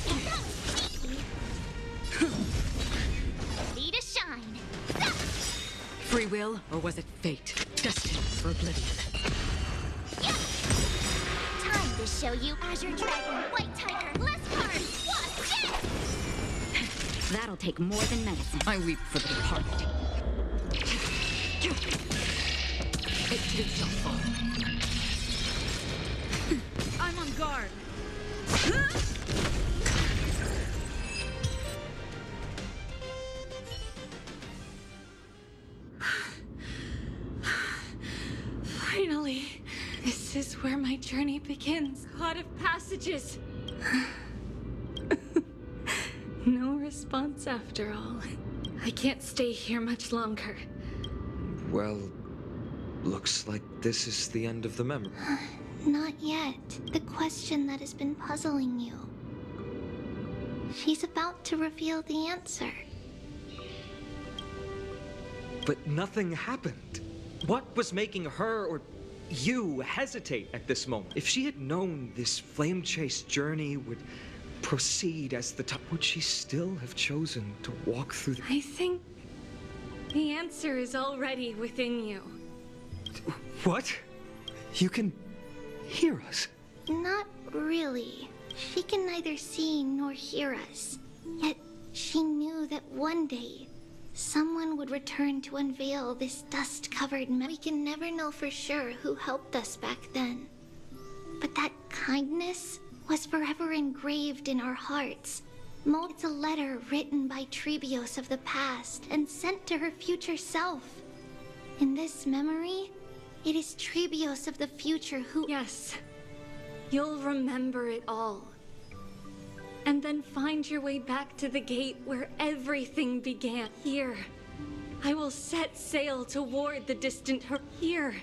That was sneaky. Ready to shine. Free will, or was it fate? Destined for oblivion. Time to show you Azure Dragon, White Tiger, less cards. Watch this! That'll take more than medicine. I weep for the departed. It too shall fall. I'm on guard. Finally. This is where my journey begins. God of passages. No response after all. I can't stay here much longer. Well, looks like this is the end of the memory. Not yet. The question that has been puzzling you. She's about to reveal the answer. But nothing happened. What was making her or you hesitate at this moment? If she had known this flame chase journey would proceed as the top, would she still have chosen to walk through the... I think the answer is already within you. What? You can hear us? Not really. She can neither see nor hear us. Yet she knew that one day someone would return to unveil this dust-covered mess. We can never know for sure who helped us back then. But that kindness was forever engraved in our hearts. It's a letter written by Trebios of the past and sent to her future self. In this memory, it is Trebios of the future who... Yes. You'll remember it all. And then find your way back to the gate where everything began. Here, I will set sail toward the distant Here,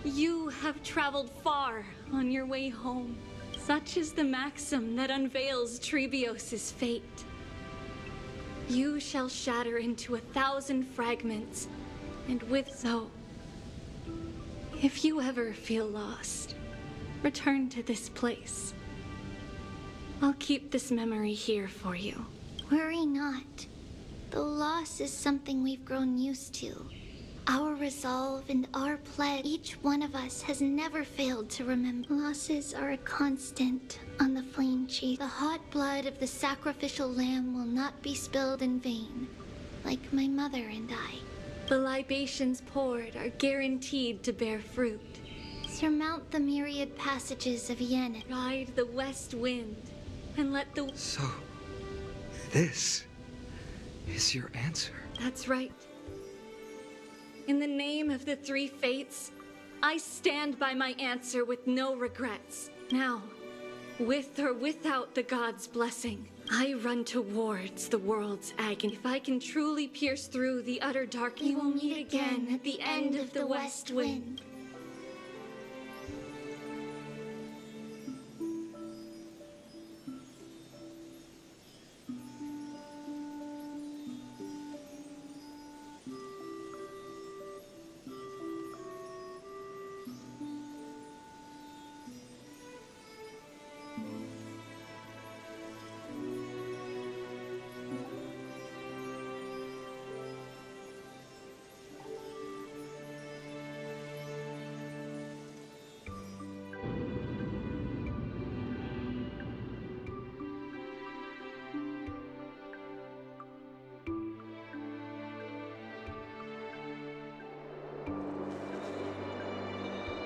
you have traveled far on your way home. Such is the maxim that unveils Trebios' fate. You shall shatter into 1,000 fragments, and with so, if you ever feel lost, return to this place. I'll keep this memory here for you. Worry not. The loss is something we've grown used to. Our resolve and our pledge, each one of us has never failed to remember. Losses are a constant on the flame chase. The hot blood of the sacrificial lamb will not be spilled in vain, like my mother and I. The libations poured are guaranteed to bear fruit. Surmount the myriad passages of Yanis. Ride the west wind, and let the... So, this is your answer? That's right. In the name of the three fates, I stand by my answer with no regrets. Now, with or without the gods' blessing, I run towards the world's agony. If I can truly pierce through the utter dark, we will meet again at the end of the west wind.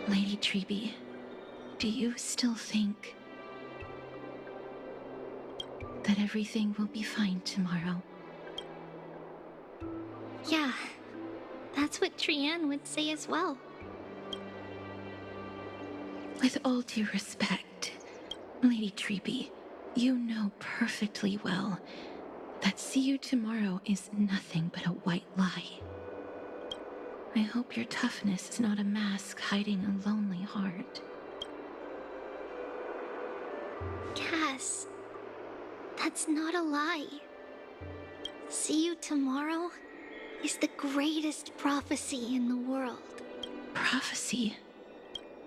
Lady Treeby, do you still think that everything will be fine tomorrow? Yeah, that's what Trianne would say as well. With all due respect, Lady Treeby, you know perfectly well that see you tomorrow is nothing but a white lie. I hope your toughness is not a mask hiding a lonely heart. Cass, that's not a lie. See you tomorrow is the greatest prophecy in the world. Prophecy?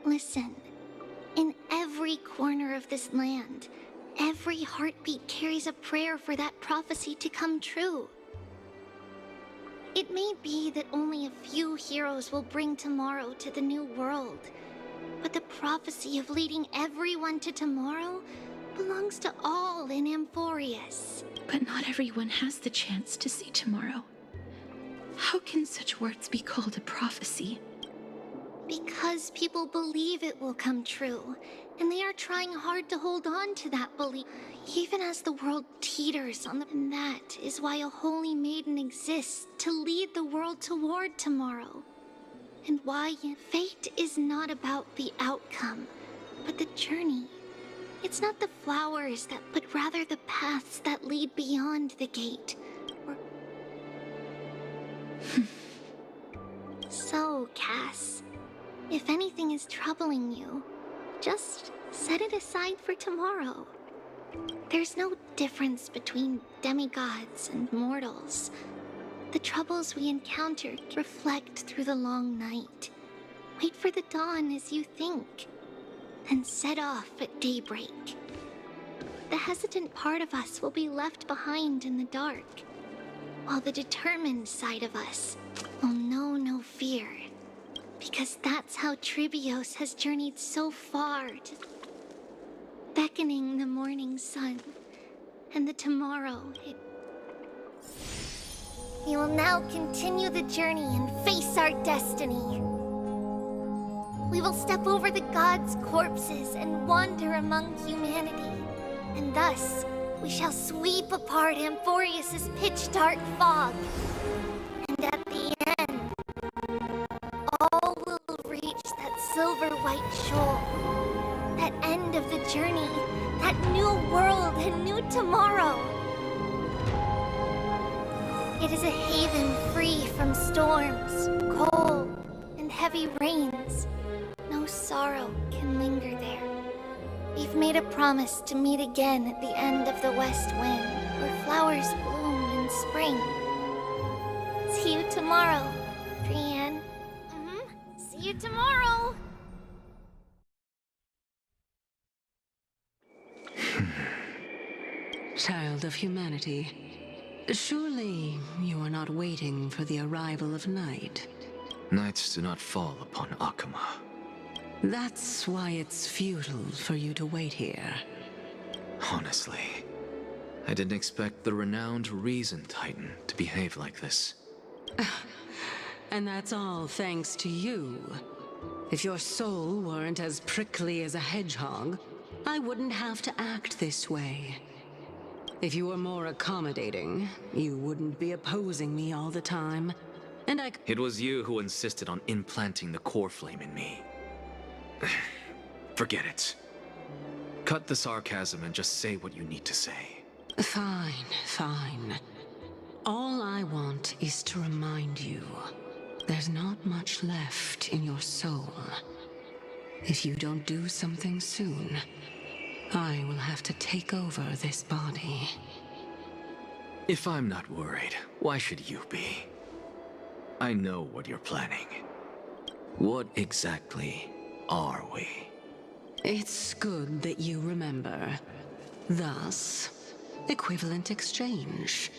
Listen, in every corner of this land, every heartbeat carries a prayer for that prophecy to come true. It may be that only a few heroes will bring tomorrow to the new world, but the prophecy of leading everyone to tomorrow belongs to all in Amphorius. But not everyone has the chance to see tomorrow. How can such words be called a prophecy? Because people believe it will come true, and they are trying hard to hold on to that belief, even as the world teeters on the... And that is why a holy maiden exists, to lead the world toward tomorrow. and why fate is not about the outcome, but the journey. It's not the flowers but rather the paths that lead beyond the gate. So, Cass, if anything is troubling you, just set it aside for tomorrow. There's no difference between demigods and mortals. The troubles we encounter reflect through the long night. Wait for the dawn as you think, then set off at daybreak. The hesitant part of us will be left behind in the dark, while the determined side of us will know no fear. Because that's how Tribios has journeyed so far, beckoning the morning sun, and the tomorrow We will now continue the journey and face our destiny. We will step over the gods' corpses and wander among humanity, and thus we shall sweep apart Amphorius's pitch-dark fog. And at the end, all will reach that silver-white shoal. That end of the journey, that new world and new tomorrow. It is a haven free from storms, cold, and heavy rains. No sorrow can linger there. We've made a promise to meet again at the end of the west wind, where flowers bloom in spring. See you tomorrow, Brienne. See you tomorrow! Child of humanity, surely you are not waiting for the arrival of night. Nights do not fall upon Akama. That's why it's futile for you to wait here. Honestly, I didn't expect the renowned Reason Titan to behave like this. And that's all thanks to you. If your soul weren't as prickly as a hedgehog, I wouldn't have to act this way. If you were more accommodating, you wouldn't be opposing me all the time. And It was you who insisted on implanting the core flame in me. Forget it. Cut the sarcasm and just say what you need to say. Fine, fine. All I want is to remind you, there's not much left in your soul. If you don't do something soon, I will have to take over this body. If I'm not worried, why should you be? I know what you're planning. What exactly are we? It's good that you remember. Thus, equivalent exchange.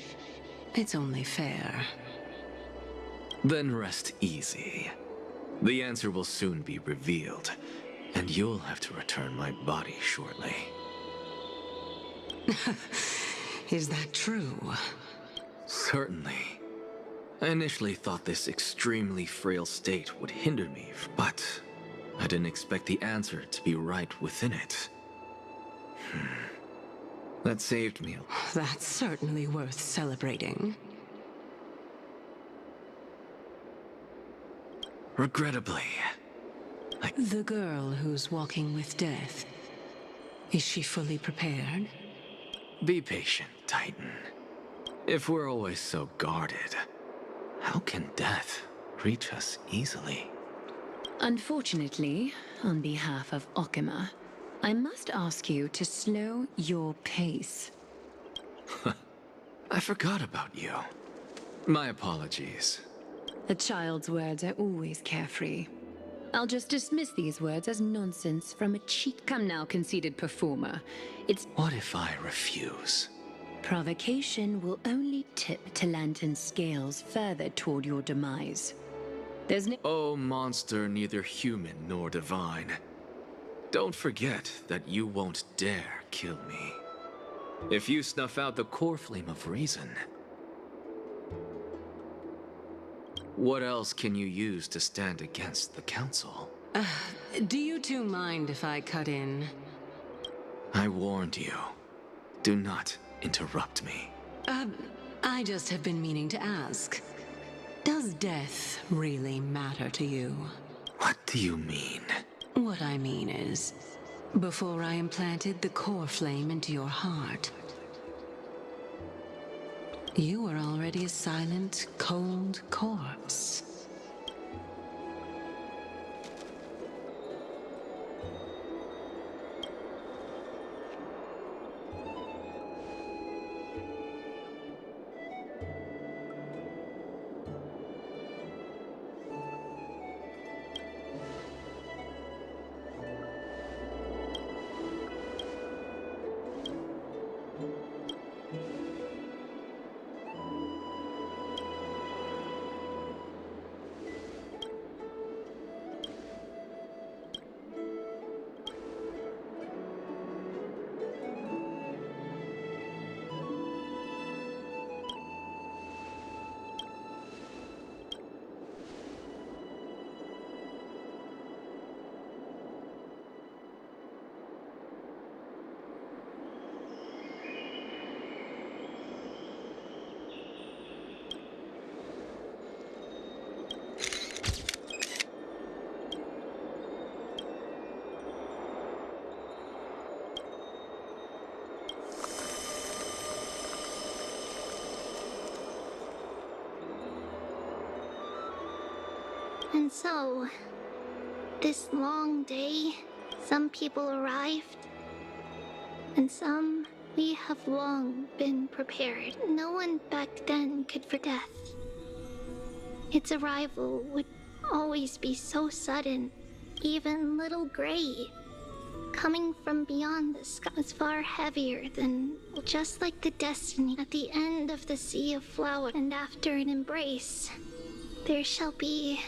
It's only fair. Then rest easy. The answer will soon be revealed, and you'll have to return my body shortly. Is that true? Certainly. I initially thought this extremely frail state would hinder me, but I didn't expect the answer to be right within it. That saved me. That's certainly worth celebrating. Regrettably, The girl who's walking with death, is she fully prepared? Be patient, Titan. If we're always so guarded, how can death reach us easily? Unfortunately, on behalf of Okima, I must ask you to slow your pace. I forgot about you. My apologies. A child's words are always carefree. I'll just dismiss these words as nonsense from a cheap come now conceited performer. What if I refuse? Provocation will only tip Talantan's scales further toward your demise. There's no— Oh, monster neither human nor divine. Don't forget that you won't dare kill me. If you snuff out the core flame of reason, what else can you use to stand against the Council? Do you two mind if I cut in? I warned you. Do not interrupt me. I just have been meaning to ask. Does death really matter to you? What do you mean? What I mean is, before I implanted the core flame into your heart, you were already a silent, cold corpse. And so, this long day, some people arrived, and some we have long been prepared. No one back then could for death. Its arrival would always be so sudden, even little Gray, coming from beyond the sky, was far heavier than, just like the destiny at the end of the sea of flowers. And after an embrace, there shall be